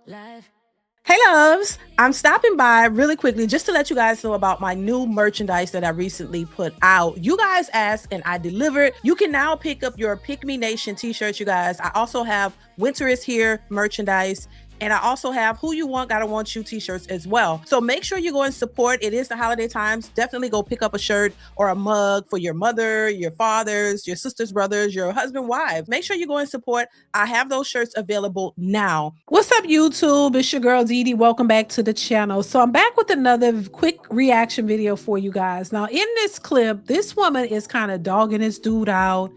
Live. Hey loves, I'm stopping by really quickly just to let you guys know about my new merchandise that I recently put out. You guys asked and I delivered. You can now pick up your Pick Me Nation t-shirts, you guys. I also have Winter is Here merchandise. And I also have Who You Want, Gotta Want You t-shirts as well. So make sure you go and support. It is the holiday times. Definitely go pick up a shirt or a mug for your mother, your fathers, your sisters, brothers, your husband, wife. Make sure you go and support. I have those shirts available now. What's up, YouTube? It's your girl Dee Dee. Welcome back to the channel. So I'm back with another quick reaction video for you guys. Now, in this clip, this woman is kind of dogging this dude out,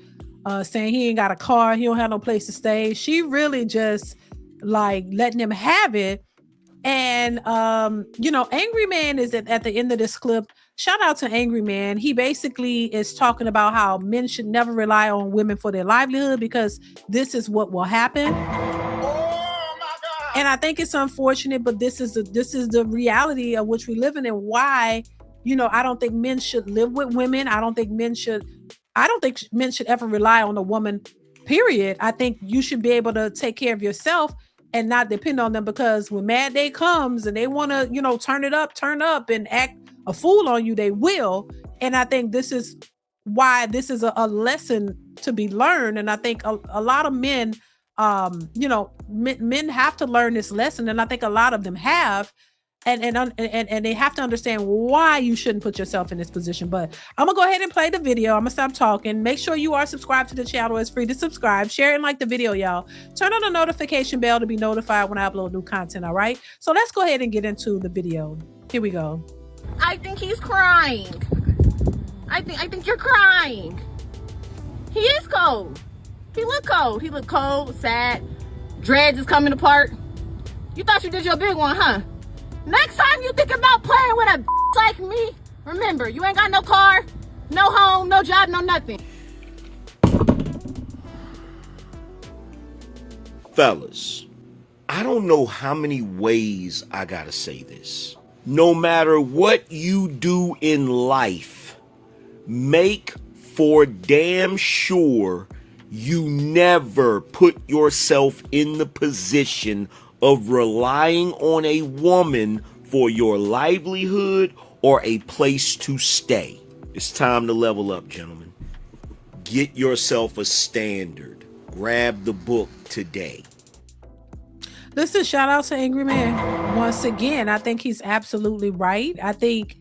saying he ain't got a car, he don't have no place to stay. She really just like letting him have it. And Angry Man is at the end of this clip. Shout out to Angry Man. He basically is talking about how men should never rely on women for their livelihood because this is what will happen. And I think it's unfortunate, but this is the reality of which we live in, and why, I don't think men should live with women. I don't think men should ever rely on a woman, period. I think you should be able to take care of yourself and not depend on them, because when mad day comes and they want to, turn up and act a fool on you, they will. And I think this is why this is a lesson to be learned. And I think a lot of men, men have to learn this lesson. And I think a lot of them have, and they have to understand why you shouldn't put yourself in this position. But I'm gonna go ahead and play the video. I'm gonna stop talking. Make sure you are subscribed to the channel. It's free to subscribe. Share and like the video, y'all. Turn on the notification bell to be notified when I upload new content. All right. So let's go ahead and get into the video. Here we go. I think he's crying. I think you're crying. He is cold. He look cold. He look cold, sad. Dreads is coming apart. You thought you did your big one, huh? Next time you think about playing with a like me, remember, you ain't got no car, no home, no job, no nothing. Fellas, I don't know how many ways I gotta say this. No matter what you do in life, make for damn sure you never put yourself in the position of relying on a woman for your livelihood or a place to stay. It's time to level up, gentlemen. Get yourself a standard. Grab the book today. Listen, shout out to Angry Man. Once again, I think he's absolutely right. I think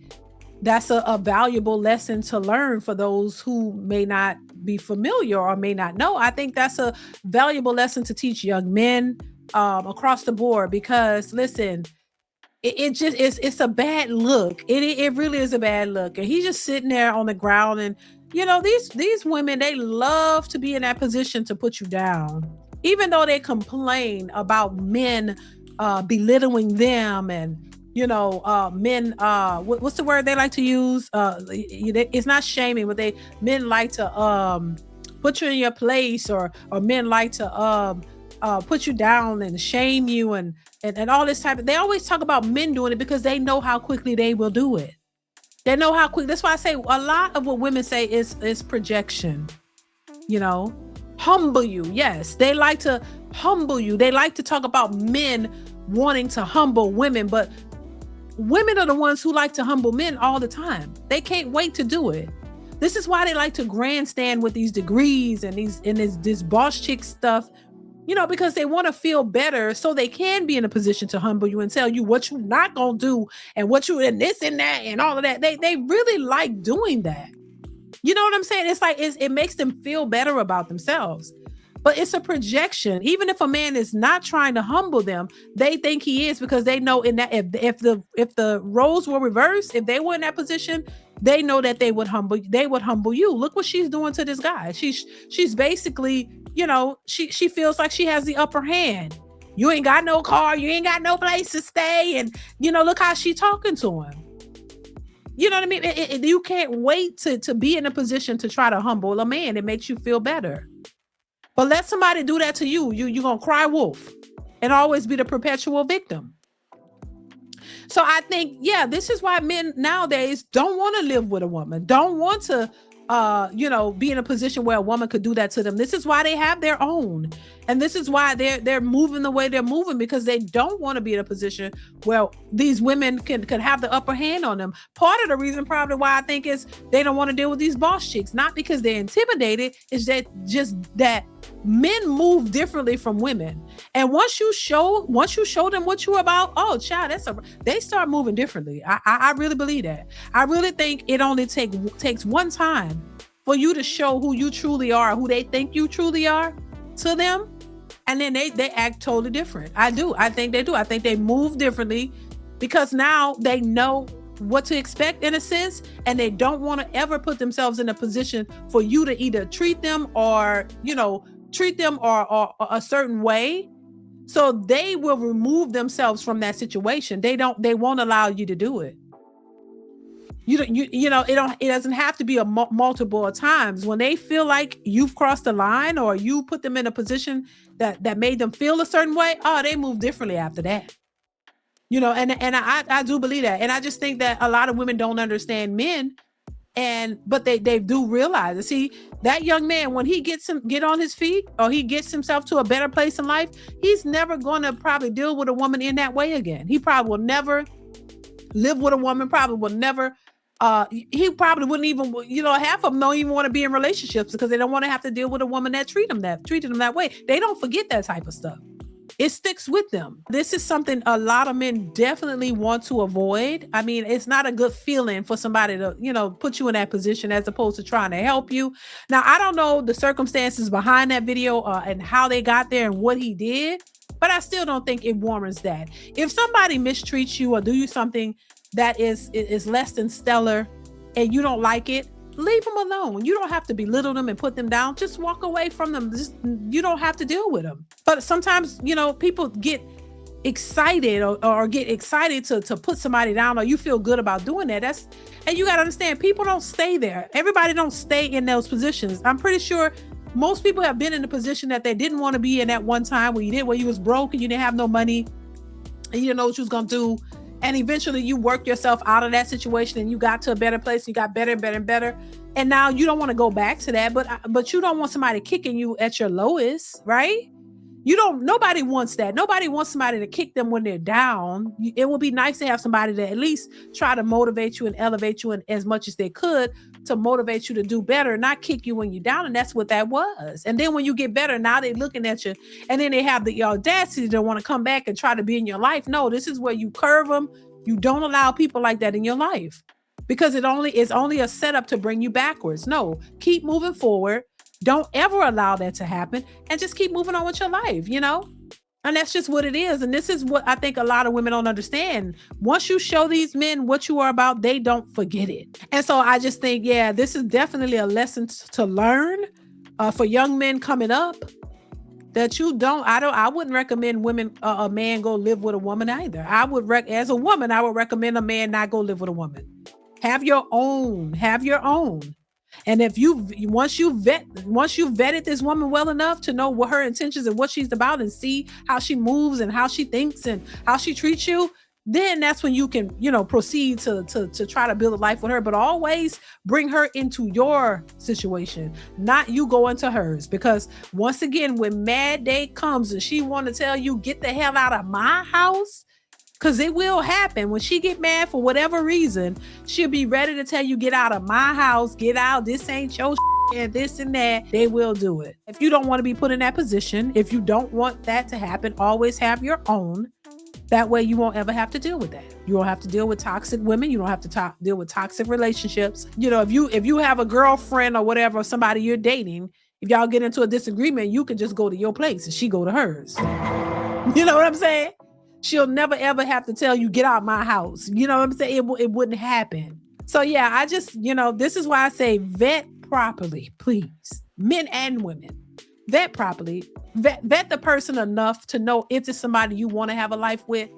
that's a valuable lesson to learn for those who may not be familiar or may not know. I think that's a valuable lesson to teach young men across the board, because listen, it's a bad look. It really is a bad look. And he's just sitting there on the ground, and these women, they love to be in that position to put you down, even though they complain about men belittling them, and men, what's the word they like to use? It's not shaming, but men like to put you in your place, or men like to put you down and shame you, and all this type of. They always talk about men doing it because they know how quickly they will do it. They know how quick. That's why I say a lot of what women say is projection. Humble you. Yes, they like to humble you. They like to talk about men wanting to humble women, but women are the ones who like to humble men all the time. They can't wait to do it. This is why they like to grandstand with these degrees and this boss chick stuff, because they want to feel better, so they can be in a position to humble you and tell you what you're not gonna do, and what you and this and that and all of that. They really like doing that. You know what I'm saying? It's like it makes them feel better about themselves. But it's a projection. Even if a man is not trying to humble them, they think he is, because they know in that if the roles were reversed, if they were in that position, they know that they would humble you. Look what she's doing to this guy. She's basically, she feels like she has the upper hand. You ain't got no car, you ain't got no place to stay, and look how she talking to him. You know what I mean? You can't wait to be in a position to try to humble a man. It makes you feel better. But let somebody do that to you, you're going to cry wolf and always be the perpetual victim. So I think, this is why men nowadays don't want to live with a woman, don't want to be in a position where a woman could do that to them. This is why they have their own. And this is why they're moving the way they're moving, because they don't want to be in a position where these women can have the upper hand on them. Part of the reason probably why I think is they don't want to deal with these boss chicks, not because they're intimidated, is that just that men move differently from women. And once you show them what you're about, oh child, they start moving differently. I really believe that. I really think it only takes one time for you to show who you truly are, who they think you truly are to them. And then they act totally different. I do. I think they do. I think they move differently because now they know what to expect in a sense, and they don't want to ever put themselves in a position for you to either treat them or a certain way. So they will remove themselves from that situation. They won't allow you to do it. It doesn't have to be a multiple times. When they feel like you've crossed the line or you put them in a position that made them feel a certain way, they move differently after that. And I do believe that. And I just think that a lot of women don't understand men, but they do realize it. See, that young man, when he get on his feet or he gets himself to a better place in life, he's never going to probably deal with a woman in that way again. He probably will never live with a woman, probably will never. He probably wouldn't even, half of them don't even want to be in relationships because they don't want to have to deal with a woman that treated them that way. They don't forget that type of stuff. It sticks with them. This is something a lot of men definitely want to avoid. I mean, it's not a good feeling for somebody to, put you in that position as opposed to trying to help you. Now, I don't know the circumstances behind that video and how they got there and what he did, but I still don't think it warrants that. If somebody mistreats you or do you something that is less than stellar and you don't like it, leave them alone. You don't have to belittle them and put them down. Just walk away from them. You don't have to deal with them. But sometimes, people get excited or get excited to put somebody down, or you feel good about doing that. And you got to understand, people don't stay there. Everybody don't stay in those positions. I'm pretty sure most people have been in a position that they didn't want to be in at one time where you was broke and you didn't have no money and you didn't know what you was going to do. And eventually you worked yourself out of that situation and you got to a better place. You got better and better and better. And now you don't want to go back to that, but you don't want somebody kicking you at your lowest, right? Nobody wants that. Nobody wants somebody to kick them when they're down. It would be nice to have somebody to at least try to motivate you and elevate you as much as they could to motivate you to do better, not kick you when you're down. And that's what that was. And then when you get better, now they're looking at you and then they have the audacity to want to come back and try to be in your life. No, this is where you curve them. You don't allow people like that in your life because it's only a setup to bring you backwards. No, keep moving forward. Don't ever allow that to happen and just keep moving on with your life, And that's just what it is. And this is what I think a lot of women don't understand. Once you show these men what you are about, they don't forget it. And so I just think, this is definitely a lesson to learn for young men coming up that I wouldn't recommend a man go live with a woman either. As a woman, I would recommend a man not go live with a woman. Have your own. And once you vetted this woman well enough to know what her intentions and what she's about and see how she moves and how she thinks and how she treats you, then that's when you can, proceed to try to build a life with her. But always bring her into your situation, not you go into hers. Because once again, when mad day comes and she want to tell you, get the hell out of my house, because it will happen. When she get mad for whatever reason, she'll be ready to tell you, get out of my house, get out. This ain't your and this and that. They will do it. If you don't want to be put in that position, if you don't want that to happen, always have your own. That way you won't ever have to deal with that. You won't have to deal with toxic women. You don't have to deal with toxic relationships. If you have a girlfriend or whatever, or somebody you're dating, if y'all get into a disagreement, you can just go to your place and she go to hers. You know what I'm saying? She'll never, ever have to tell you, get out of my house. You know what I'm saying? It wouldn't happen. So yeah, I just, this is why I say vet properly, please. Men and women. Vet properly. Vet the person enough to know if it's somebody you want to have a life with.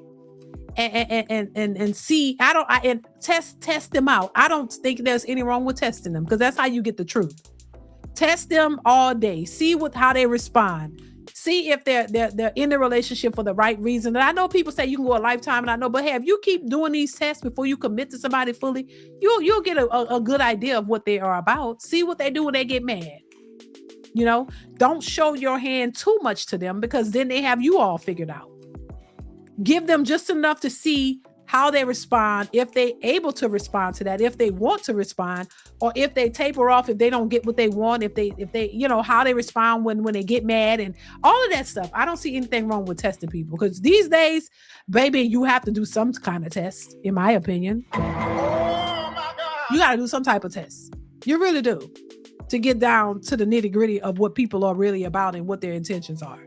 And see, and test them out. I don't think there's any wrong with testing them because that's how you get the truth. Test them all day. See how they respond. See if they're in the relationship for the right reason. And I know people say you can go a lifetime, and I know, but hey, if you keep doing these tests before you commit to somebody fully, you'll get a good idea of what they are about. See what they do when they get mad. You know, don't show your hand too much to them, because then they have you all figured out. Give them just enough to see how they respond, if they able to respond to that, if they want to respond, or if they taper off, if they don't get what they want, if they, you know, how they respond when they get mad and all of that stuff. I don't see anything wrong with testing people, because these days, baby, you have to do some kind of test, in my opinion. Oh my God. You got to do some type of test. You really do, to get down to the nitty gritty of what people are really about and what their intentions are.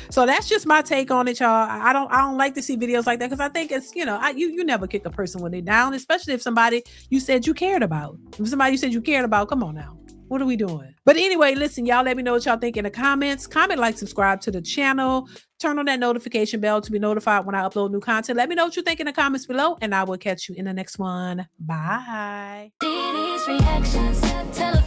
So that's just my take on it, y'all. I don't like to see videos like that, because I think it's, you know, you never kick a person when they're down, especially if somebody you said you cared about. If somebody you said you cared about, come on now. What are we doing? But anyway, listen, y'all, let me know what y'all think in the comments. Comment, like, subscribe to the channel. Turn on that notification bell to be notified when I upload new content. Let me know what you think in the comments below, and I will catch you in the next one. Bye. DeeDeesReactions.